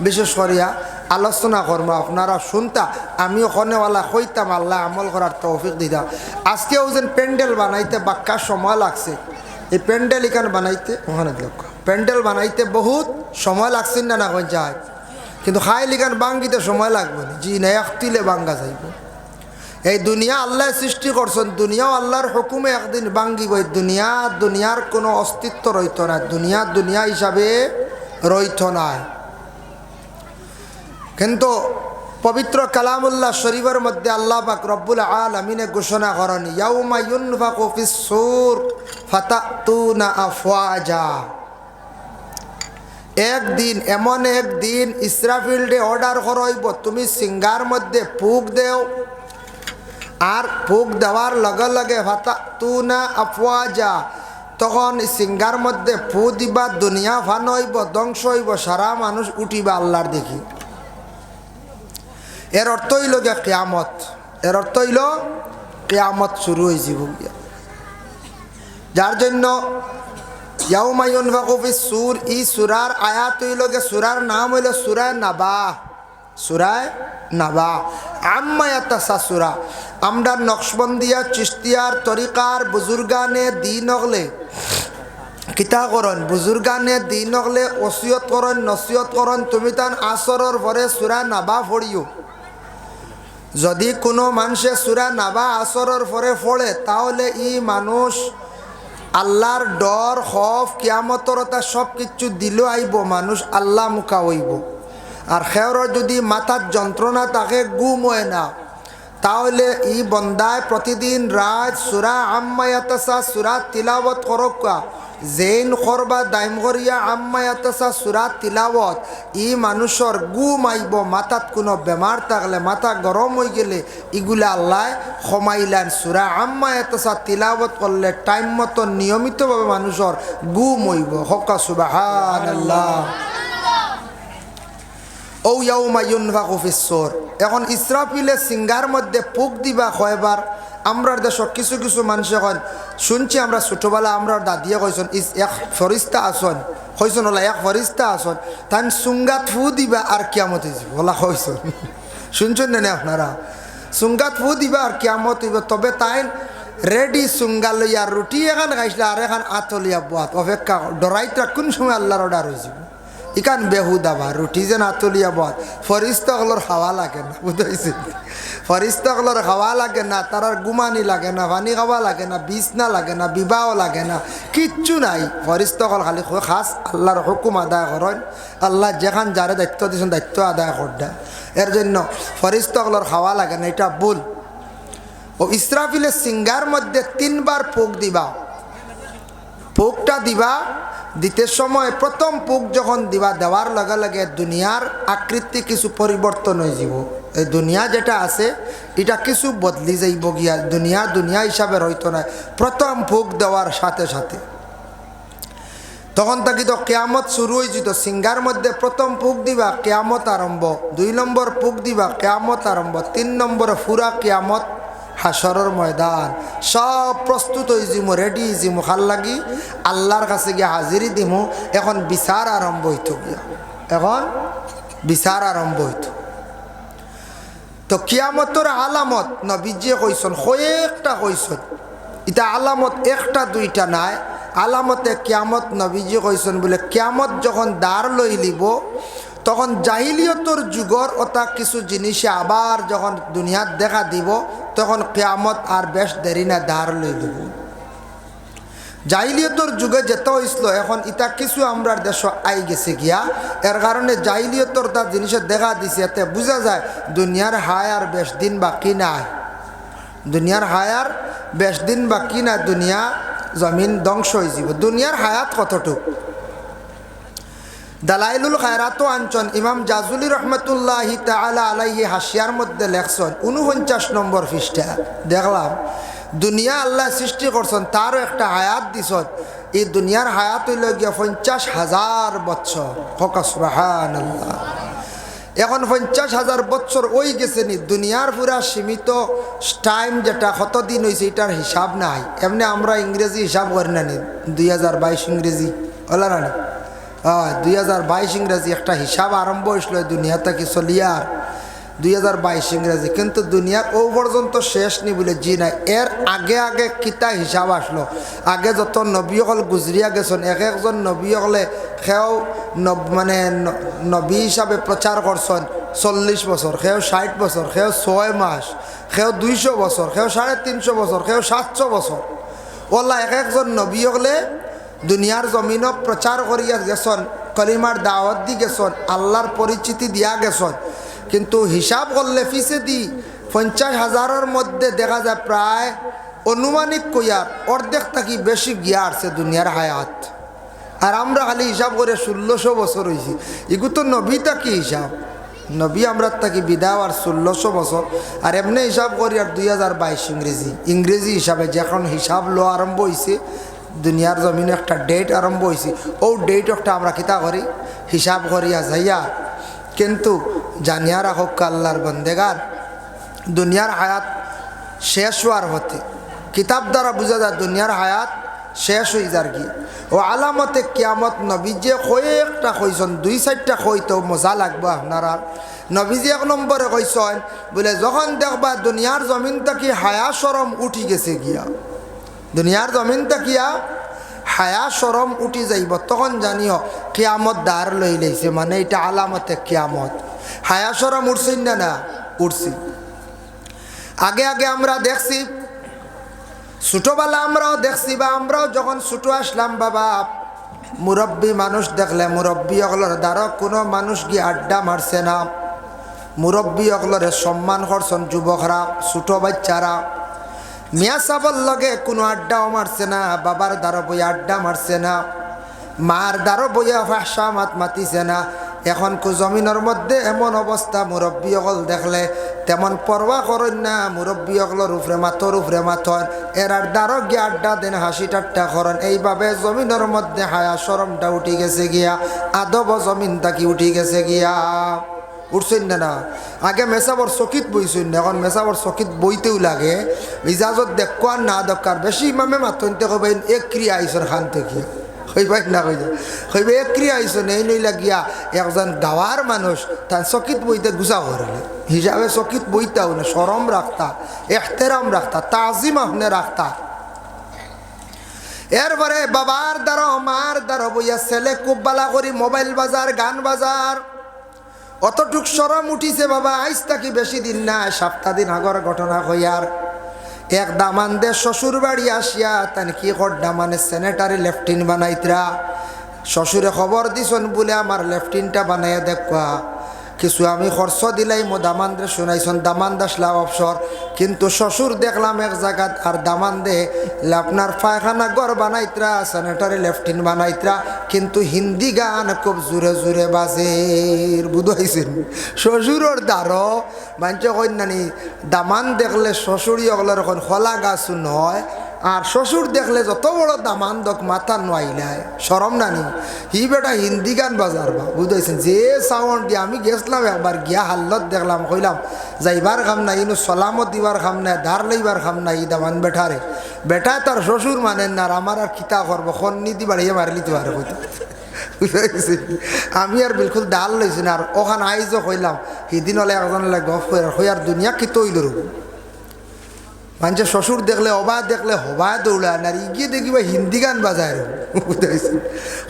বিশেষ করিয়া আলোচনা করবো, আপনারা শুনতা আমি ওখানেওয়ালা হইতাম, আল্লাহ আমল করার তৌফিক দিতাম। আজকেও যেন প্যান্ডেল বানাইতে বাক্কা সময় লাগছে, এই প্যান্ডেল এখানে বানাইতে ওখানে প্যান্ডেল বানাইতে বহুত সময় লাগছে না, না কোন যায়, কিন্তু খাই লিখান বাঙ্গিতে সময় লাগবে না, জি না একতিলে বাঙ্গা যাইব। এই দুনিয়া আল্লাহ সৃষ্টি করছেন, দুনিয়াও আল্লাহর হুকুমে একদিন বাঙ্গিব। এই দুনিয়ার কোনো অস্তিত্ব রইত না, দুনিয়া হিসাবে রইত না। কিন্তু পবিত্র কালামুল্লাহ শরীফের মধ্যে আল্লাহ পাক রব্বুল আলামিনে ঘোষণা করেন, ইয়াউমা ইউনফাকু ফিস সূর ফাতাতুনা আফওয়াজা। একদিন এমন একদিন ইসরাফিলডে অর্ডার করইব, তুমি সিঙ্গার মধ্যে ফুক দেও, আর ফুক দেওয়ার লগে লগে ফাতাতুনা আফওয়াজা, তখন সিঙ্গার মধ্যে ফু দিবা, দুনিয়া ফান হইব, ধ্বংস হইব, সারা মানুষ উঠিবা আল্লাহর দেখি। এর অর্থ হইল গিয়া কিয়ামত, এর অর্থ হইল কিয়ামত শুরু হয়ে যাব। যার জন্য ইয়াউমা ইউনফাকু ফিস সূর, এই সূরার আয়াত হইল গিয়া, সূরার নাম হইল সূরা নাবা, সূরা নাবা। আম্মা ইয়াতাসাসুরা, আমরা নকশবন্দিয়া চিশতিয়ার তরিকার বুজুর্গানে দিন হলে কিতা করন, বুজুর্গানে দিন হলে ওসিয়ত করন, নসিয়ত করন, তুমি তান আসরের পরে সূরা নাবা পড়িও। যদি কোনো মানুষে সূরা নাবা আসরের পরে পড়ে, তাহলে ই মানুষ আল্লাহর ডর খফ কিয়ামতরতা সব কিছু দিল আইব, মানুষ আল্লাহ মুখা হইব। আর খেয়র যদি মাথার যন্ত্রণা তাকে গুম হয় না, তাহলে ই বন্দায় প্রতিদিন রাত সূরা আম্মা ইয়াতাসা সূরা তিলাওয়াত করক, জেন করবা দাইম করিয়া আম্মা ইয়াতাসা সূরা তিলাওয়াত, ই মানুষের গুম আইব। মাথাত কোনো বেমার থাকলে, মাথা গরম হয়ে গেলে, ইগুলা আল্লাহ ক্ষমাইলেন। সূরা আম্মা ইয়াতাসা তিলাওয়াত করলে টাইম মতো নিয়মিতভাবে মানুষের গুম হইব। হক্কা সুবহানাল্লাহ। ও ইয়াউমা ইউনফাকু ফিস সূর, এখন ইসরাফিলে সিঙ্গার মধ্যে ফুক দিবা কয়বার। আমরা দেশত কিছু কিছু মানুষে কন, শুনছি আমরা ছোটবেলা আমরা দাদিয়ে কইসন, এক ফরিস্তা আসন, কইসন ওলা এক ফরিস্তা আসন, তাই সুঙ্গাত ফু দিবা আর কিয়ামত হয়ে যাব, ওলা কইসন। শুনছেন না আপনারা? সুঙ্গাত ফু দিবা আর কিয়ামত হইব। তবে তাই রেডি সুঙ্গা লইয়া রুটি এখান খাইছিল আর এখান আতলিয়া বাত অপেক্ষা ডরাইটা কোন সময় আল্লাহর অর্ডার হয়ে যাব। ইকান বেহুদাবা রুটি যেন আতলিয়া বাত, ফরিস্তাগুলোর খাওয়া লাগে না, বুঝাইছে? ফরিস্তাগুলোর খাওয়া লাগে না, তারার গুমানি লাগে না, পানি খাওয়া লাগে না, বিছনা লাগে না, বিবাহ লাগে না, কিচ্ছু নাই। ফরিস্তাগল খালি খাস আল্লাহর হুকুম আদায় করেন, আল্লাহ যেখান যারে দায়িত্ব দিয়েছেন দায়িত্ব আদায় করডা। এর জন্য ফরিস্তাগুলোর খাওয়া লাগে না, এটা ভুল। ও ইসরাফিলের সিঙ্গার মধ্যে 3 বার ফুক দিবা। ফুকটা দিবা, দিতে সময় প্রথম ফুক যখন দিবা, দেওয়ার লগে লগে দুনিয়ার আকৃতি কিছু পরিবর্তন হয়ে যাব। এই দুনিয়া যেটা আছে এটা কিছু বদলি যাইব গিয়া, দুনিয়া হিসাবে হইতো না প্রথম ফুক দেওয়ার সাথে সাথে। তখন তাকে তো কিয়ামত শুরু হয়ে যেত। সিঙ্গার মধ্যে প্রথম ফুক দিবা, কিয়ামত আরম্ভ। 2 নম্বর ফুক দিবা, কিয়ামত আরম্ভ। 3 নম্বরে পুরা কিয়ামত, হাসরের ময়দান সব প্রস্তুত হয়ে যাবো, রেডি হয়ে যাবো, খাল লাগি আল্লাহর কাছে গিয়ে হাজিরি দিমু। এখন বিচার আরম্ভ হইতো গিয়া, এখন বিচার আরম্ভ হইতো। তো কিয়ামতের আলামত নবীজি কইসন, কয়েকটা কইসন। এটা আলামত একটা দুইটা নাই, আলামতে কিয়ামত নবীজি কইসন বলে, কিয়ামত যখন দ্বার লই লিব, তখন জাহিলিয়তর যুগর ওটা কিছু জিনিসে আবার যখন দুনিয়াত দেখা দিব, তখন কিয়ামত আর বেশ দেরি না, দ্বার লই লিব। জাহিলিয়তর যুগে যেতে হয়েছিল, এখন ইটা কিছু আমরা দেশ আই গেছে গিয়া। এর কারণে জাহিলিয়তর তার জিনিসের দেখা দিছে, এতে বোঝা যায় দুনিয়ার হায়ার বেশ দিন বাকি নাই, দুনিয়ার হায়ার বেশ দিন বাকি না, দুনিয়া জমিন ধ্বংস হয়ে যাব। দুনিয়ার হায়াত কতটুক? দালাইলুল খায়রাত আনছন ইমাম জাজুলি রহমতুল্লাহি তাআলা আলাইহি হাসিয়ার মধ্যে লেখছেন 49 নম্বর পৃষ্ঠা। দেখলাম দুনিয়া আল্লাহ সৃষ্টি করছেন, তারও একটা হায়াত দিছেন। এই দুনিয়ার হায়াত হইল গিয়া 50,000 বছর। সুবহানাল্লাহ। এখন 50,000 বছর ওই গেছে নি, দুনিয়ার পুরা সীমিত টাইম যেটা কতদিন হয়েছে এটার হিসাব নাই। এমনি আমরা ইংরেজি হিসাব করি না নি, 2022 ইংরেজি ওলা না, 2022 ইংরেজি একটা হিসাব আরম্ভ হয়েছিল দুনিয়া থেকে চলিয়ার 2022 ইংরেজি, কিন্তু দুনিয়ার ও পর্যন্ত শেষ নি বলে জি না। এর আগে আগে কিতা হিসাব আসলো, আগে যত নবী হল গুজরিয়া গেছেন, এক একজন নবী হলে সেও মানে নবী হিসাবে প্রচার করছেন 40 বছর, সেও 60 বছর, সেও 6 মাস, সেও 200 বছর, সেও 350 বছর, সেও 700 বছর। ওলা এক একজন নবী হলে দুনিয়ার জমিনক প্রচার করিয়া গেছেন, কলিমার দাওয়াত দি গেছেন, আল্লাহর পরিচিতি দিয়া গেছেন। কিন্তু হিসাব করলে ফিসে দি 50,000-এর মধ্যে দেখা যায় প্রায় অনুমানিক কইয়ার অর্ধেক থাকি বেশি গিয়া আসছে দুনিয়ার হায়াত। আর আমরা খালি হিসাব করে 1600 বছর হয়েছি। এগু তো নবী থাকি হিসাব, নবী আমরা থাকি বিদায় আর 1600 বছর। আর এমনি হিসাব করি আর 2022 ইংরেজি হিসাবে যখন হিসাব লো আরম্ভ হয়েছে দুনিয়ার জমিনে একটা ডেট আরম্ভ হয়েছে, ও ডেট একটা আমরা কিতা করি হিসাব করিয়া যাইয়া। কিন্তু জানিয়া রাখো আল্লাহর বন্দেগার, দুনিয়ার হায়াত শেষ হওয়ার হতে কিতাব দ্বারা বোঝা যায় দুনিয়ার হায়াত শেষ হয়ে যার কি। ও আলামতে কিয়ামত নবীজে কয়েকটা কইছেন, 2-4টা কইতো মজা লাগবো আপনারা। নবীজি 1 নম্বরে কইছেন বলে যখন দেখবা দুনিয়ার জমিন থেকে হায়া শরম উঠি গেছে গিয়া, দুনিয়ার জমিন তাকিয়া হায়া শরম উঠি যাইব, তখন জানিও কিয়ামত দ্বার লই লইছে, মানে এটা আলামতে কিয়ামত। হায়া শরম উঠছেন না না উঠছি। আগে আগে আমরা দেখছি, ছোটবেলা আমরাও দেখছি, বা আমরাও যখন ছোট আসলাম বাবা, মুরব্বী মানুষ দেখলে মুরব্বী অগলর দ্বারা কোনো মানুষ গিয়ে আড্ডা মারছে না, মুরব্বী অগলরে সম্মান করছেন যুবকরা, ছোট বাচ্চারা। মিয়া সাবর লগে কোনো আড্ডাও মারছে না, বাবার দ্বারা বই আড্ডা মারছে না, মার দ্বারা বইয়া ভাষা মাত মাতিছে না। এখন জমিনের মধ্যে এমন অবস্থা, মুরব্বী অকল দেখলে তেমন পরোয়া করেন না, মুরব্বী অকলর উপরে মাথর এরার দ্বারা গিয়ে আড্ডা দেন, হাসি ঠাট্টা করেন। এইভাবে জমিনের মধ্যে হায়া শরমটা উঠি গেছে গিয়া, আদব জমিন তাকি উঠি গেছে গিয়া। উঠছেন না না? আগে মেসাবর চকিত বইছেন না, এখন মেসাবর চকিত বইতেও লাগে। ইজাজত দেখুয়ার না দরকার, বেশি ইমামে মাথনতে কবেন এক ক্রিয়া আইসর খান থেকে হইবাই না কই হইবে এক ক্রিয়া আইসন, এই নইলা গিয়া একজন গাওয়ার মানুষ তার চকিত বইতে গুছা করলে হিসাবে চকিত বইতাও না, শরম রাখতা, এহতেরাম রাখতা, তাজিম আপনি রাখতা। এরপরে বাবার দ্বারা মার দ্বারা বইয়া ছেলে খুব বালা করি মোবাইল বাজার, গান বাজার, অতটুক শরম উঠিছে বাবা। আইস তাকি বেশি দিন না, 7 দিন আগর ঘটনা হইয়ার এক দামানদের শ্বশুর বাড়ি আসিয়া তান কি কর দামানে স্যানিটারি লেফটিন বানাইতরা। শ্বশুরে খবর দিছন বলে আমার লেফটিনটা বানাইয়া দেখা কিছু আমি খরচ দিলাই, মো দামানদে শুনাইছন, দামান দাসলা অবসর। কিন্তু শ্বশুর দেখলাম এক জায়গাত আর দামান দে আপনার পায়খানা ঘর বানাইতরা, স্যানিটারি লেফটিন বানাইতরা, কিন্তু হিন্দি গান খুব জোরে জোরে বাজের। বুঝাইছেন শ্বশুরের দ্বারো মানছে কন্যানি দামান দেখলে শ্বশুরি অগলের এখন খোলা গাছ নয়, আর শ্বশুর দেখলে যত বড় দামান দক মাথা নোয়াইলায় শরম নানি। হি বেটা হিন্দি গান বাজার বা বুঝাইছেন যে সাউন্ড দিয়ে। আমি গেছিলাম একবার গিয়া হাল্লত দেখলাম, কইলাম যাইবার খাম নাই, ইনু সলামত দিবার খাম নাই, ধার লইবার খাম নাই। ই দামান বেটারে বেটা তার শ্বশুর মানেন না, আর আমার আর খিতা করবো খন্নি দি বাড়িয়ে মারলি তো আর কইতে বুঝাইছি। আমি আর বিলকুল ডাল লইছি না। আর ওখান আইজও কইলাম সেদিন হলে একজন গফ হইয়ার দুনিয়া কি তৈল রব মানুষের শ্বশুর দেখলে অবা দেখলে হবা দৌড়া না, ইগিয়ে দেখিবা হিন্দি গান বাজায় বুঝাইছি।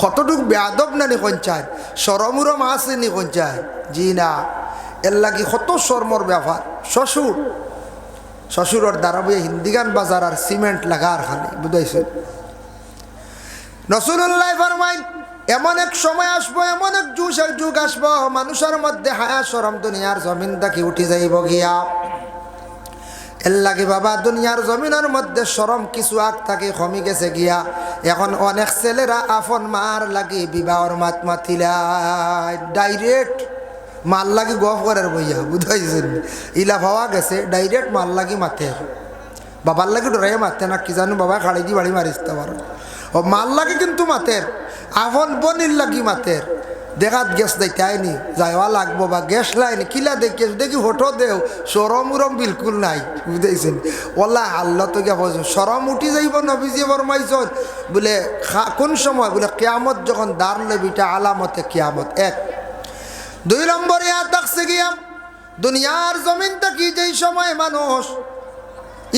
কতটুক বেয়াদব না নি কঞ্চায়, সরমুরম আছে নি কঞ্চায়, জি না। এর লাগি কত শর্মর ব্যাপার। শ্বশুরের দ্বারা বইয়ে হিন্দি গান বাজার আর সিমেন্ট লাগার খালি বুঝাইছে। রাসূলুল্লাহ ফরমাইন এমন এক সময় আসবো, এমন এক যুগ আসবো, মানুষের মধ্যে হায়া শরম দুনিয়ার জমিন দেখি উঠি যাইব গিয়া। এর লাগে বাবা দুনিয়ার জমিনের মধ্যে শরম কিছু আগ থাকে কমি গেছে গিয়া। এখন অনেক ছেলেরা আপন মার লাগি বিবাহর মাত মাতিলাই, ডাইরেক্ট মাল লাগি গফ করার বইয়া বুঝাইছেন। ইলা ভাবা গেছে ডাইরেক্ট মাল লাগি মাতে, বাবার লাগি ডরাইয়া মাতে না কি জানো, বাবা খাড়ি দি বাড়ি মারিতে পারো। ও মাল লাগে কিন্তু মাতের, আপন বনির লাগি মাতের, দেখাত গ্যাস দেয় আইনি যাইওয়া লাগবো বা গ্যাস লাইনি কিলা দেখি দেখি ফটো দেও সরম উরম বিলকুল নাই বুঝতেছেন ওলা আল্লাহ তো গিয়া বলছেন সরম উঠি যাইব নবীজি ফরমাইছেন বলে কোন সময় বলে কিয়ামত যখন দাঁড় লবিটা আলামতে কিয়ামত। এক 2 নম্বরে থাকছে গিয়া দুনিয়ার জমিন থাকি যেই সময় মানুষ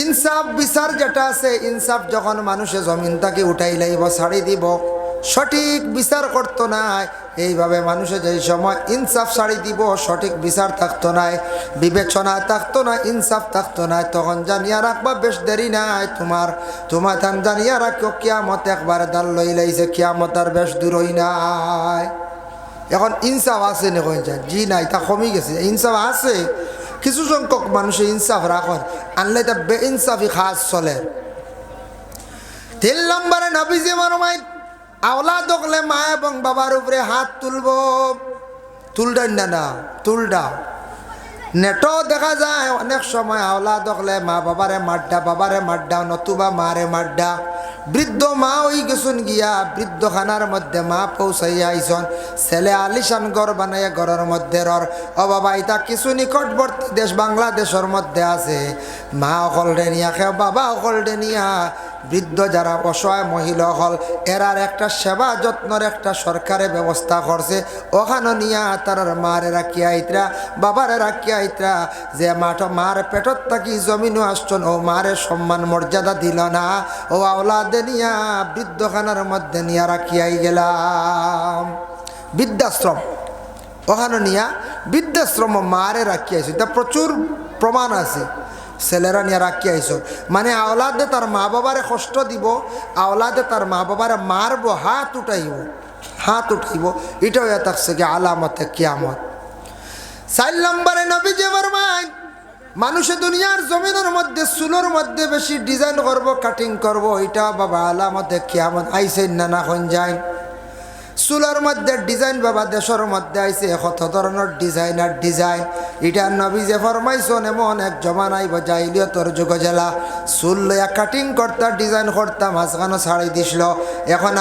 ইনসাফ বিচার যেটা আছে ইনসাফ যখন মানুষে জমিন থেকে উঠাই লাইব ছাড়ি দিব সঠিক বিচার করতো নাই এইভাবে মানুষে যেই সময় ইনসাফ ছাড়ি দিব সঠিক বিচার থাকতো নাই বিবেচনা থাকতো না ইনসাফ থাকতো না তখন জানিয়া রাখবা বেশ দেরি নাই তোমার তান জানিয়া রাখো কিয়ামত একবারে দাল লই লাইছে কিয়ামত আর বেশ দূরই নাই। এখন ইনসাফ আছে না কই যায় জি নাই তা কমই গেছে ইনসাফ আছে কিছু সংখ্যক মানুষে ইনসাফ রাখেন আনলে তা বে ইনসাফি খাস চলে। 3 নম্বরে নবীজি ফরমায় আওলাদ হলে মা এবং বাবার উপরে হাত তুলবেন না তুলডা নেটও দেখা যায় অনেক সময় আওলাদ হলে মা বাবারে মাড্ডা নতুবা মারে মাড্ডা বৃদ্ধ মা ওই গেছুন গিয়া বৃদ্ধখানার মধ্যে মা পৌঁছাইয়া আইসন ছেলে আলিশান ঘর বানাইয়া ঘরের মধ্যে ও বাবা ইতা কিছু নিকটবর্তী দেশ বাংলাদেশের মধ্যে আছে মা অকলডে নিয়া খেয়ে বাবা অকলডে নিয়া বৃদ্ধ যারা অসহায় মহিলা হল এরার একটা সেবা যত্নর একটা সরকারে ব্যবস্থা করছে ওখানে নিয়া তার মারে রাখিয়া আইতরা বাবারে রাখিয়া আইতরা যে মার পেটত থাকি জমিনও আসছেন ও মারে সম্মান মর্যাদা দিল না ও আওলাদে নিয়া বৃদ্ধখানার মধ্যে নিয়া রাখিয়াই গেলাম বৃদ্ধাশ্রম ওখানে নিয়া বৃদ্ধাশ্রম মারে রাখিয়াইছে এটা প্রচুর প্রমাণ আছে ছেলেরা নিয়ে রাখি আইসো মানে আওলাদে তার মা বাবারে কষ্ট দিব আওলাদে তার মা বাবারে মারবো হাত উঠাইব এটাও থাকছে কি আলামতে কিয়ামত। 4 নম্বরে নবীজি ফরমায় মানুষে দুনিয়ার জমিনের মধ্যে চুলোর মধ্যে বেশি ডিজাইন করব কাটিং করব এটা বাবা আলামতে কিয়ামত আইসেন না কোন যায় চুলার মধ্যে ডিজাইন বাবা দেশের মধ্যে আইছে কত ধরনের ডিজাইন এটা নবীজি ফরমাইছেন এমন এক জমানা আইব জাহিলিয়তের যুগ জেলা চুল লইয়া কাটিং করতা ডিজাইন করতা মাঝখানে ছাড়ি দিছিল এখন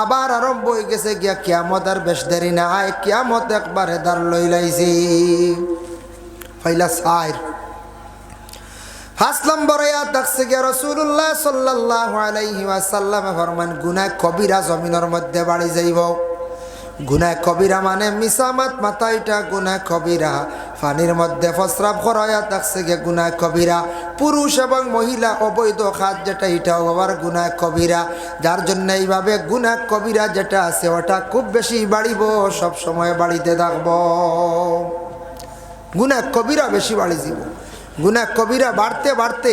আবার আরম্ভ হয়ে গেছে গিয়া কিয়ামত আর বেশ দেরি নাই কিয়ামত একবারে দাঁড় লই লাইছি ফাইলা সাইর। 5 নম্বরে থাকছে গিয়া রাসূলুল্লাহ সাল্লাল্লাহু আলাইহি ওয়াসাল্লাম ফরমান গুনাহ কবিরা জমিনের মধ্যে বাড়ি যাইব গুনাহ কবিরা মানে মিসামাত মাথাইটা গুনাহ কবিরা পানির মধ্যে প্রস্রাব করায়া থাকছে গিয়া গুনাহ কবিরা পুরুষ এবং মহিলা অবৈধ কাজ যেটা এটাও আবার গুনাহ কবিরা যার জন্য এইভাবে গুনাহ কবিরা যেটা আছে ওটা খুব বেশি বাড়িব সব সময় বাড়িতে থাকবো গুনাহ কবিরা বেশি বাড়ি যাব গুনাহ কবিরা বাড়তে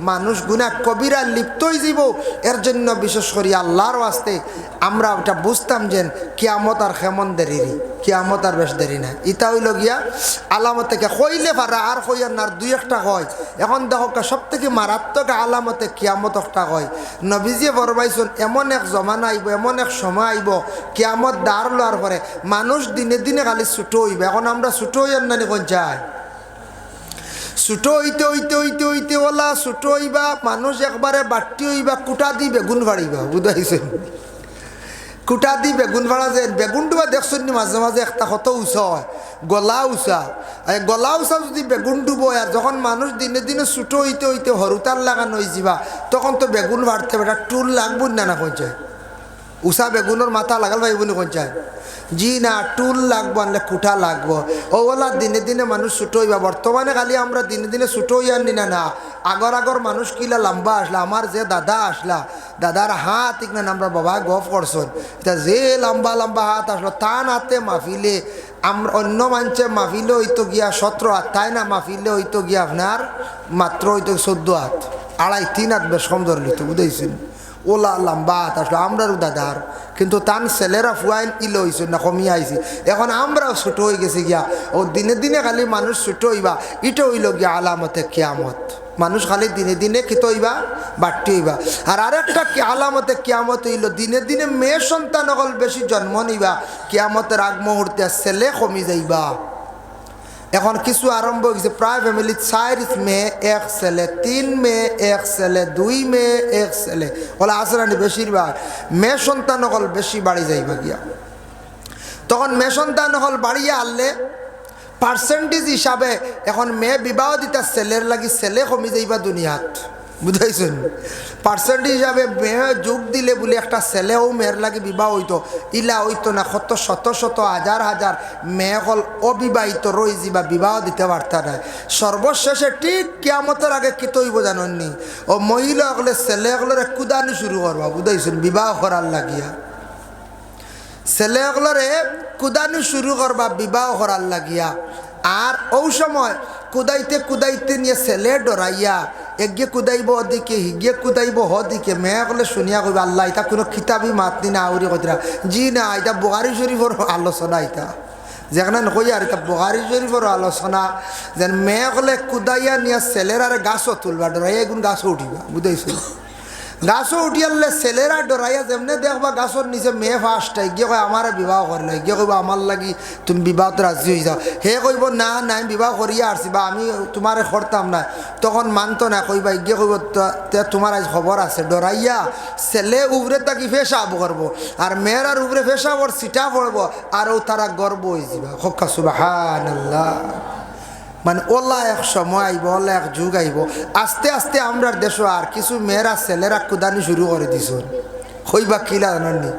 মানুষ গুনাহ কবিরা লিপ্তই যাব এর জন্য বিশেষ করে আল্লাহর ওয়াস্তে আমরা ওটা বুঝতাম যে কিয়ামত আর কেমন দেরি কিয়ামত আর বেশ দেরি না ইটা হইল গিয়া আলামত থেকে কইলে পারা আর কইয়ার না 2-1টা হয় এখন দেখো সব থেকে মারাত্মক আলামতে কিয়ামত একটা হয় নবীজি ফরমাইছেন এমন এক জমানা আইব এমন এক সময় আইব কিয়ামত দাঁড় লওয়ার পরে মানুষ দিনে দিনে খালি ছোট হইবে এখন আমরা ছোট হইয়ার নানি কোন চাই ছোটো হইতে ওলা ছোটো হইবা মানুষ একবারে বাট্টি হইবা কুটা দি বেগুন ফাড়িবা বুঝাইছেন কুটা দি বেগুন ফাড়া যে বেগুনটো বা দেখছেন মাঝে মাঝে একটা কত উঁচা হয় গলা উঁচা যদি বেগুনটো বয় আর যখন মানুষ দিনে দিনে ছোটো হইতে হরুতার লাগানো হয়ে যাবা তখন তো বেগুন ফাড়তে বেটা টুল লাগবো না কোন চায় উষা বেগুনের মাথা লাগাল ভাই বোন কোন চায় জি না টুল লাগবো আনলে কুঠা লাগবো ওলা দিনে দিনে মানুষ ছোটো হইবা বর্তমানে খালি আমরা দিনে দিনে ছোটো হইয়ার নিনা না আগর মানুষ কিলা লম্বা আসলা আমার যে দাদা আসলা দাদার হাত ইকনা আমরা বাবা গফ করছেন এটা যে লম্বা হাত আসলো তান হাতে মাহফিলে আমরা অন্য মানুষে মাহফিলে হইতো গিয়া 17 হাত তাই না মাহফিলে হইতো গিয়া আপনার মাত্র হইতো 14 হাত 2.5-3 হাত বেশ কম ধরলি তো বুঝাইছেন ওলা লম্বা হাত আসলো আমরারও দাদার কিন্তু তান ছেলেরা ফুয়াইন ইলো হয়েছে না কমিয়ে আইছি এখন আমরাও ছোটো হয়ে গেছি গিয়া ও দিনে দিনে খালি মানুষ ছোটো হইবা এটা হইল গিয়া আলামতে কিয়ামত মানুষ খালি দিনে দিনে খিত হইবা বাড়তি হইবা আর আরেকটা কি আলামতে কিয়ামত হইল দিনে দিনে মেয়ে সন্তান হল বেশি জন্ম নিবা কিয়ামতের আগ মুহূর্তে ছেলে কমি যাইবা এখন কিছু আরম্ভ হয়েছে প্রায় ফ্যামিলি 4 মেয়ে 1 ছেলে 3 মেয়ে 1 ছেলে 2 মেয়ে 1 ছেলে ওলা আসরানি বেশিরভাগ মেয়ে সন্তান হল বেশি বাড়ি যাইবা গিয়া তখন মেয়ে সন্তান হল বাড়িয়ে আনলে পার্সেন্টেজ হিসাবে এখন মেয়ে বিবাহ দিতা ছেলের লাগি ছেলে কমি যাইবা দুনিয়াত, বুঝাইছেন? পার্সেন্টেজ হিসাবে মেয়ে যোগ দিলে বলে একটা ছেলেও মেয়ের লাগে বিবাহ হইতো, ইলা হইতো না। কত শত শত হাজার হাজার মেয়ে হল অবিবাহিত রই যাবা, বিবাহ দিতে পারত না। সর্বশেষে ঠিক কিয়ামতের আগে কি তৈব জানেননি, ও মহিলা হলে ছেলে হলের কুদানি শুরু করবা, বুঝাইছেন? বিবাহ করার লাগিয়া ছেলে হলরে কুদানি শুরু করবা বিবাহ করার লাগিয়া। আর ওই সময় কুদাইতে কুদাইতে নিয়ে ছেলে ডরাইয়া এগিয়ে কুদাইব ওদিকে, হিগিয়ে কুদাইব হদিকে। মেয়ে হলে শুনিয়া কইবা আল্লাহ এটা কোনো কিতাবই মাতনি না আউরি কইরা, জি না এটা বুখারী শরীফের আলোচনা, এটা যেখানে নকই আর এটা বুখারী শরীফের আলোচনা। যেন মেয়ে হলে কুদাইয়া নিয়ে ছেলের আর গাছও তুলবা, ডরাইয়া এগুন গাছও উঠিবা, বুঝাইছিল? গাছও উঠিয়ালে ছেলেরা ডরাইয়া যেমনে দেখবা গাছর নিচে মেয়ে ফার্স্টাই গিয়ে কয় আমার বিবাহ করলে, গিয়ে কইব আমার লাগি তুমি বিবাহত রাজি হয়ে যাও। হে কইব না না আমি বিবাহ করিয়া আসছি বা আমি তোমারে করতাম না, তখন মানতো না। কইবা গিয়ে কইব তোমার আজ খবর আছে। ডরাইয়া ছেলে উপরে তাকি ফেসাব করবো আর মেয়েরার উপরে ফেসাবর সিটা পড়বো আর ও তারা গর্ব হয়ে যাবা। হক্কা সুবহানাল্লাহ। মানে ওলা এক সময় আইব, ওলা এক যুগ আইব, আস্তে আস্তে আমরা দেশও আর কিছু মেয়েরা ছেলেরা কুদানি শুরু করে দিছ। কইবা কিলা জানি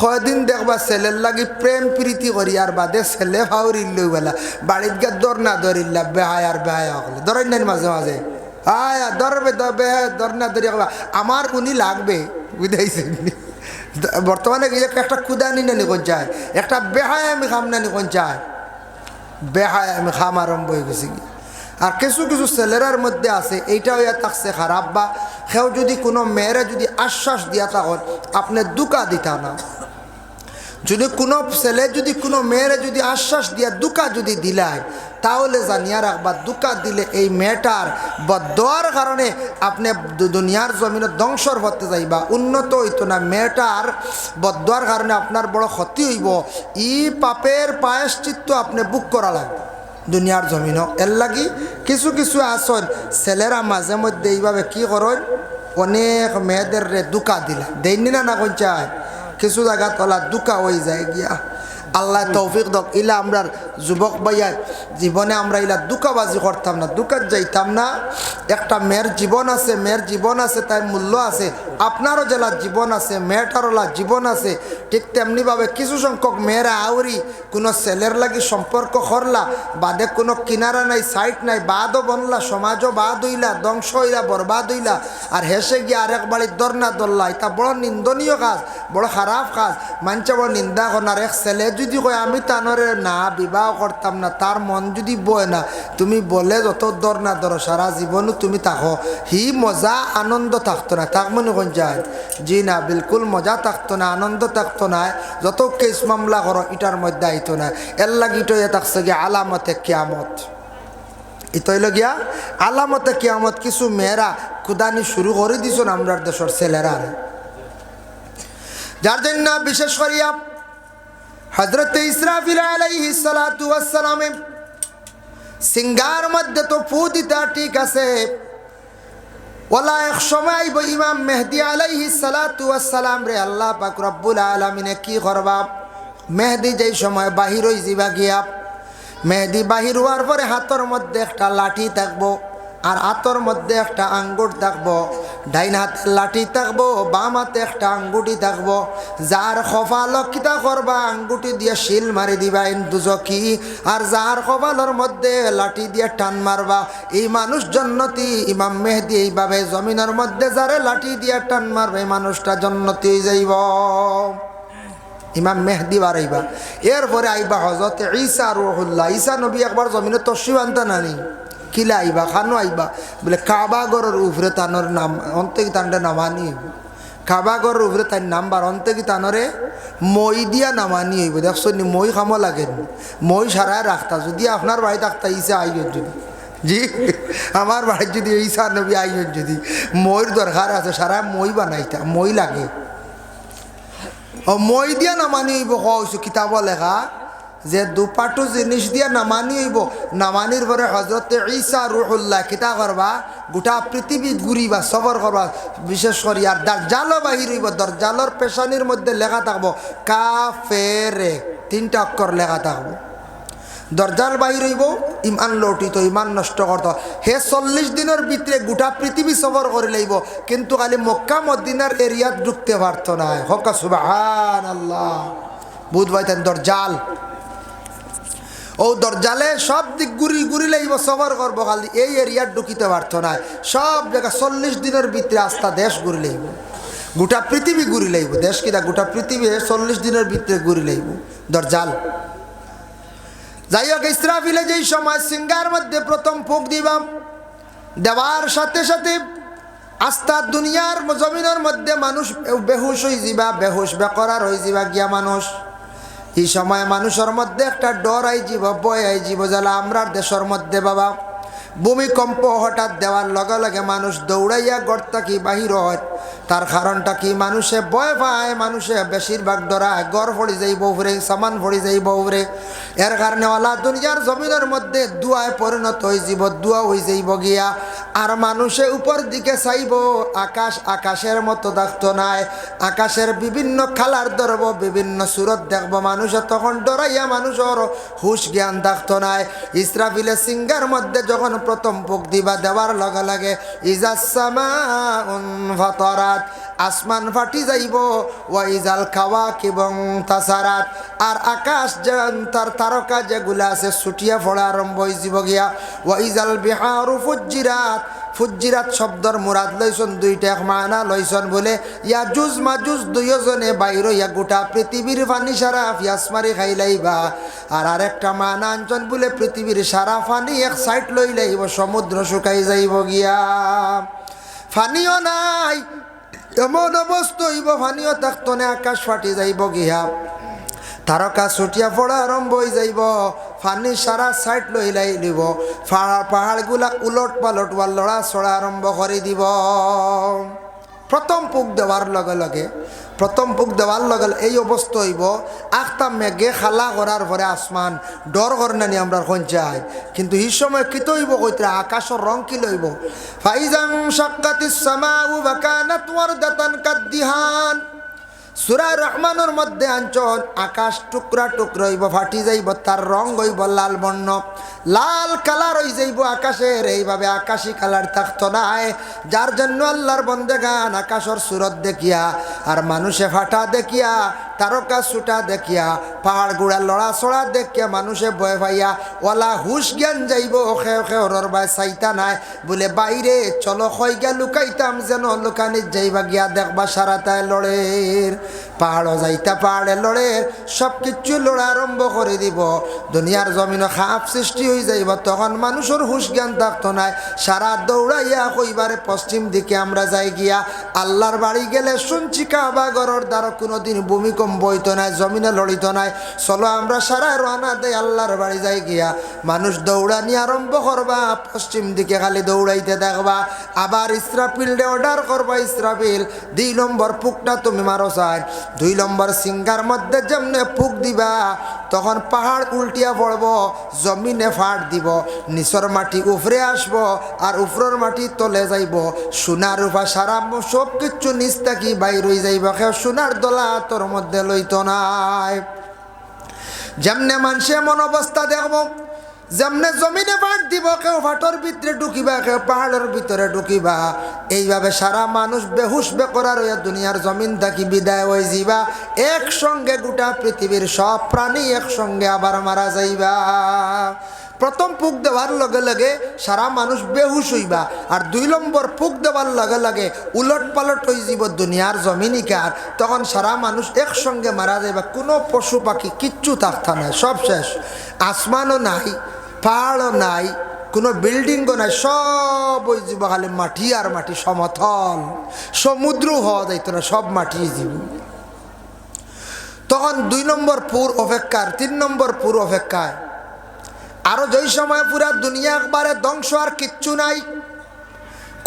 কয়দিন দেখবা ছেলের লাগি প্রেম প্রীতি করি আর বাদে ছেলে ফাউরিল বেলা বাড়িত গিয়ে দর না ধরিল্লা বেহায় আর বেহায় হলে ধরেন নাই মাঝে মাঝে আয়া ধরবে দর না ধরি আমার উনি লাগবে, বুঝাইছেন? বর্তমানে একটা কুদানি নানি কোন চায়, একটা বেহায় আমি খাম নানি কোন চায়, বেহায় আমি খাম আরম্ভ হয়ে গেছি। আর কিছু কিছু ছেলেরার মধ্যে আছে এইটা হইয়া থাকছে খারাপ, বা সেও যদি কোনো মেয়েরা যদি আশ্বাস দিয়া তখন আপনি দুকা দিতা না। যদি কোনো ছেলে যদি কোনো মেয়েরা যদি আশ্বাস দিয়া দুকা যদি দিলায়, তাহলে জানিয়া রাখবা দুকা দিলে এই মেয়েটার বদদোয়ার কারণে আপনি দুনিয়ার জমিনে ধ্বংসর হতে যাইবা, উন্নত হইতো না। মেয়েটার বদদোয়ার কারণে আপনার বড় ক্ষতি হইব। ই পাপের প্রায়শ্চিত্ত আপনি বুক করা লাগবে দুনিয়ার জমিনও। এর লাগি কিছু কিছু আসন ছেলেরা মাঝে মধ্যে এইভাবে কি করেন, অনেক মেয়েদের রে দুকা দিলা দেয়নি না কোন চায়, কিছু জায়গা তোলা দুকা হয়ে যায় গিয়া। আল্লাহ তৌফিক দক। ইলা আমরার যুবক ভাইয়া জীবনে আমরা ইলা দুকাবাজি করতাম না, দুকাত যাইতাম না। একটা মেয়ের জীবন আছে, মেয়ের জীবন আছে, তার মূল্য আছে। আপনারও জেলার জীবন আছে, মেয়েটারও জীবন আছে। ঠিক তেমনিভাবে কিছু সংখ্যক মেয়েরা আউরি কোনো ছেলের লাগি সম্পর্ক করলা, বাদে কোনো কিনারা নাই, সাইট নাই, বাদও বনলা, সমাজও বাদ হইলা, ধ্বংস হইলা, বরবাদ হইলা। আর হেসে গিয়ে আরেক বাড়ির দরনা দরলা, এটা বড় নিন্দনীয় কাজ, বড় খারাপ কাজ। মানছে বড় নিন্দা করার। এক ছেলে যদি কয় আমি তানরে না বিবাহ করতাম না, তার মন যদি বয় না, তুমি বলে যত দর না ধরো সারা জীবনও তুমি থাকো, হি মজা আনন্দ থাকতো না। তাক মনে কোন যায়? জি না, বিলকুল মজা থাকতো না, আনন্দ থাকতো না। যত কেস মামলা করো এটার মধ্যে আইতো না। এর লাগি তো থাকছে গিয়ে আলামতে কিয়ামত। ইতইল গিয়া আলামতে কিয়ামত। কিছু মেয়েরা কুদানি শুরু করে দিছ আমরা দেশের ছেলেরা, যার জন্য বিশেষ করিয়া হযরত ইসরাফিল আলাইহিস সালাতু ওয়াস সালাম সিঙ্গার মধ্যে তো ফু দিতা ঠিক আছে, ওলা এক সময় ইমাম মেহদি আলাইহিস সালাতু ওয়াস সালাম রে আল্লাহ পাক রব্বুল আলামিনে কি করবা, মেহদি যেই সময় বাহির হই যাবা গিয়া, মেহদি বাহির হওয়ার পরে হাতের মধ্যে একটা লাঠি থাকবো আর হাতের মধ্যে একটা আঙ্গুর থাকবো। ডাইন হাতে লাঠি থাকবো, বাম হাতে একটা আঙ্গুটি থাকবো। যার কপালক কিতা করবা, আঙ্গুটি দিয়ে শিল মারি দিবা দুজকি, আর যার কপালের মধ্যে লাঠি দিয়ে টান মারবা এই মানুষ জান্নাতি। ইমাম মেহদি এইভাবে জমিনের মধ্যে যারে লাঠি দিয়ে টান মারবে এই মানুষটা জান্নাতি হয়ে যাইব। ইমাম মেহদি বাড়াইবা। এরপরে আইবা হযরত ঈসা রূহুল্লাহ। ঈসা নবী একবার জমিনে তশরিফ আনতে নানি, কিলা আইবা খানো আইবা বলে কাবা ঘরের উপরে তানোর নাম অন্তে কি তানটা নামানি হইব। কাবা ঘরের উপরে তার নাম্বার অন্তে কি তানরে মই দিয়া নামানি হইব। দেখছো নি মই খামো লাগেন, মই সারায় রাখতা। যদি আপনার বাড়ি থাকতা ঈসা আইন, যদি জি আমার বাড়ির যদি ঈসা নবী আইন, যদি মইর দরকার আছে সারা মই বানাইতা, মই লাগে। ও মই দিয়া নামানি হইব কইছো কিতাব লেখা যে দুপাটু জিনিস দিয়া নামানি হইব। নামানির পরে হযরত ঈসা রূহুল্লাহ কিতা করবা, গোটা পৃথিবী ঘুরিবা, সফর করবা। বিশেষ করি আর দাজ্জালও বাহির হইব, দাজ্জালের পেশানির মধ্যে লেখা থাকবো কাফেরে। তিনটা অক্ষর লেখা থাকবো। দরজাল বাহির হইব, ইমান লৌটিত, ইমান নষ্ট করত। হে 40 দিনের ভিতরে গোটা পৃথিবী সফর করে লইব, কিন্তু খালি মক্কা মদিনার এরিয়াত ঢুকতে পারত না। হকা সুবহানাল্লাহ। বুধ ভাইতেন দরজাল, ও দরজালে সব দিক ঘুরি ঘুরি লইব, সফর করবো, খালি এই এরিয়াত ঢুকিতে পারত না। সব জায়গা 40 দিনের ভিতরে আস্তা দেশ ঘুরি লইব, গোটা পৃথিবী ঘুরি লইব। দেশ কিনা গোটা পৃথিবী 40 দিনের ভিতরে ঘুরি লইব দরজাল। যাই হোক, ইসরাফিলে যেই সময় সিঙ্গার মধ্যে প্রথম ফুক দিবাম, দেওয়ার সাথে সাথে আস্থা দুনিয়ার জমিনের মধ্যে মানুষ বেহুশ হয়ে যাবা, বেহুশ বেকরার হয়ে যাবা গিয়া মানুষ। এই সময় মানুষের মধ্যে একটা ডর আই যাব, ভয় আই যাব। জ্বালা আমরার দেশের মধ্যে বাবা ভূমিকম্প হঠাৎ দেওয়ার লগে লগে মানুষ দৌড়াইয়া গড় কি বাহির হয়। তার কারণটা কি? মানুষে ভয় পায়, মানুষে বেশিরভাগ ডরায়, গড় পড়ি যাইব উপরে, সামান পড়ি যাইব উপরে। এর কারণে ওলা দুনিয়ার জমিনের মধ্যে দুয়ায় পরিণত হয়ে যাব, দুয়া হয়ে যাইব গিয়া। আর মানুষে উপর দিকে চাইব, আকাশ আকাশের মতো দেখতো নাই, আকাশের বিভিন্ন কালার ধরব, বিভিন্ন সুরত দেখব। মানুষে তখন ডরাইয়া মানুষের হুশ জ্ঞান থাকতো নাই। ইসরাফিলে সিঙ্গার মধ্যে যখন প্রথম ফুক দিবা, দেওয়ার লগে লাগে ইজাস সামাউন ফাতারাত, আসমান ফাটি যাইব। ওয়া ইজাল কাওয়াকিবুন তাসারাত, আর আকাশ তার তারকা যেগুলা আছে ছুটিয়া পড়া আরম্ভ হয়ে যাব গিয়া। ওয়া ইজাল বিহারু ফুজ্জিরাত, ফুজ্জিরাত শব্দর মুরাদ লইছন দুইটা, এক মানা লইছন বলে ইয়াজুজ মাজুজ দুইজনে বাইর হইয়া গোটা পৃথিবীর পানি সারা পিয়াস মারি খাই লাইবা। আর আরেকটা মানা আনছন বলে পৃথিবীর সারা পানি এক সাইড লই লাইব, সমুদ্র শুকাই যাইব গিয়া, পানিও নাই। এমন অবস্থা হইব, পানিও থাকতো না, আকাশ ফাটি যাইব গিয়া, তারকা ছুটিয়া পড়া আরম্ভ হয়ে যাইব, পানি সারা সাইড লই লাইব, পাহাড়গুলা উলট পালট ওয়ার লড়া ছড়া আরম্ভ করে দিব। প্রথম পুক দেওয়ার লগে লগে, প্রথম পুক দেওয়ার লগে এই অবস্থা হইব। আখতা মেঘে খালা করার পরে আসমান ডর করে নানি আমরা সঞ্চাই, কিন্তু এই সময় কিত হইব কইতে আকাশের রং কি লইব। ফাইজান শাক্কাতিস সামাউ ওয়া কানাত ওয়ারদাতান কাদ্দিহান, সূরা রহমানের মধ্যে আনছন আকাশ টুকরা টুকরা হইব, ফাটি যাইব, তার রং হইব লাল বর্ণ, লাল কালার হয়ে যাইব আকাশের। এইভাবে আকাশি কালার থাকতো নাই, যার জন্য আল্লাহর বন্দেগান আকাশের সুরত দেখিয়া আর মানুষে ফাটা দেখিয়া, তারকা ছুটা দেখিয়া, পাহাড় গুড়া লড়া ছড়া দেখিয়া মানুষে ভয় পাইয়া ওলা হুশ জ্ঞান যাইব। খেও খেও ররবাই চাইতা নাই বলে বাইরে চলো খই গিয়া লুকাইতাম, যেন লুকানিত যাইবা গিয়া দেখবা সারাতায় লড়ের, পাহাড়ও যাইতা পাহাড়ে লড়ের, সব কিছু লড়া আরম্ভ করে দিব। দুনিয়ার জমিন খাপ সৃষ্টি হয়ে যাইব, তখন মানুষের হুশ জ্ঞান থাকতো নাই। সারা দৌড়াইয়া কইবারে পশ্চিম দিকে আমরা যাই গিয়া। আল্লাহর বাড়ি গেলে শুনছি কাবা ঘরের দ্বারা কোনোদিন ভূমিকম্প হইতো নাই, জমিনে লড়িত নাই। চলো আমরা সারা রানা দেয় আল্লাহর বাড়ি যাই গিয়া। মানুষ দৌড়ানি আরম্ভ করবা, পশ্চিম দিকে খালি দৌড়াইতে দেখবা। আবার ইসরাফিলরে অর্ডার করবা, ইসরাফিল 2 নম্বর পুকটা তুমি মারো চাই। 2 নম্বর সিঙ্গার মধ্যে যেমনে পুক দিবা, তখন পাহাড় উল্টিয়া পড়ব, জমিনে ফাট দিব, নিচর মাটি উপরে আসব, আর উপরের মাটি তলে যাইব। সোনার রূপা সারা সব কিছু নিচ থাকি বাইর হয়ে যাইব, কেউ সোনার দলা তোর মধ্যে লইত নাই। যেমনে মানুষে এমন অবস্থা দেখব, যেমনে জমিনে ফাট দিব, কেউ ফাটর ভিতরে ঢুকিবা, কেউ পাহাড়ের ভিতরে ঢুকিবা। এইভাবে সারা মানুষ বেহুশ বেকরার হইয়া দুনিয়ার জমিন থাকি বিদায় হয়ে যাইবা। একসঙ্গে গোটা পৃথিবীর সব প্রাণী একসঙ্গে আবার মারা যাইবা। প্রথম পুক দেওয়ার লগে লগে সারা মানুষ বেহুশ হইবা, আর 2 নম্বর পুক দেওয়ার লগে লগে উলট পালট হয়ে যাব দুনিয়ার জমিনিকার, তখন সারা মানুষ একসঙ্গে মারা যাইবা। কোনো পশু পাখি কিচ্ছু থাকতা নাই, সব শেষ। আসমানও নাই, পাহাড়ও নাই, কোনো বিল্ডিংও নাই, সব ওই যাব খালি মাটি আর মাটি, সমতল। সমুদ্র হওয়া যাইত না, সব মাটি যাব। তখন 2 নম্বর পুর অপেক্ষার, 3 নম্বর পুর অপেক্ষায়। আরো যেই সময় পুরা দুনিয়া একবারে ধ্বংস, আর কিচ্ছু নাই,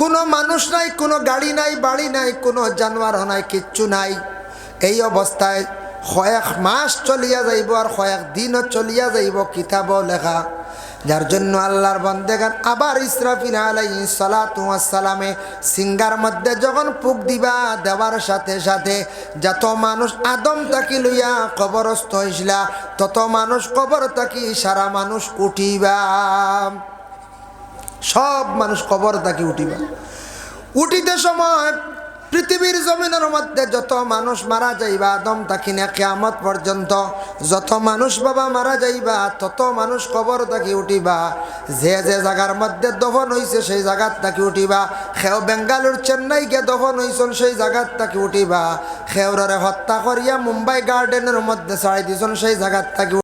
কোনো মানুষ নাই, কোনো গাড়ি নাই, বাড়ি নাই, কোনো জানোয়ার নাই, কিচ্ছু নাই। এই অবস্থায় কয়েক মাস চলিয়া যাইব, আর কয়েক দিনও চলিয়া যাইব। কিতাব লেখা যার জন্য আল্লাহর বান্দেগান আবার ইসরাফিল আলাইহিস সালাতু ওয়াস সালামে সিঙ্গার মধ্যে যখন ফুক দিবা দেওয়ার সাথে সাথে যত মানুষ আদম তাকি লইয়া কবরস্থ হইছিলা তত মানুষ কবর তাকি সারা মানুষ উঠিবা, সব মানুষ কবর তাকি উঠিবা। উঠিতে সময় পৃথিবীর জমিনের মধ্যে যত মানুষ মারা যাইবা আদম তাকি না কিয়ামত পর্যন্ত যত মানুষ বাবা মারা যাইবা তত মানুষ কবর তাকি উঠিবা। যে যে জায়গার মধ্যে দফন হইছে সেই জায়গার তাকি উঠিবা। খেও বেঙ্গালুর চেন্নাই গিয়ে দফন হইছেন সেই জায়গার তাকি উঠিবা। খেওরে হত্যা করিয়া মুম্বাই গার্ডেনের মধ্যে ছাড়াই দিছেন সেই জায়গার তাকি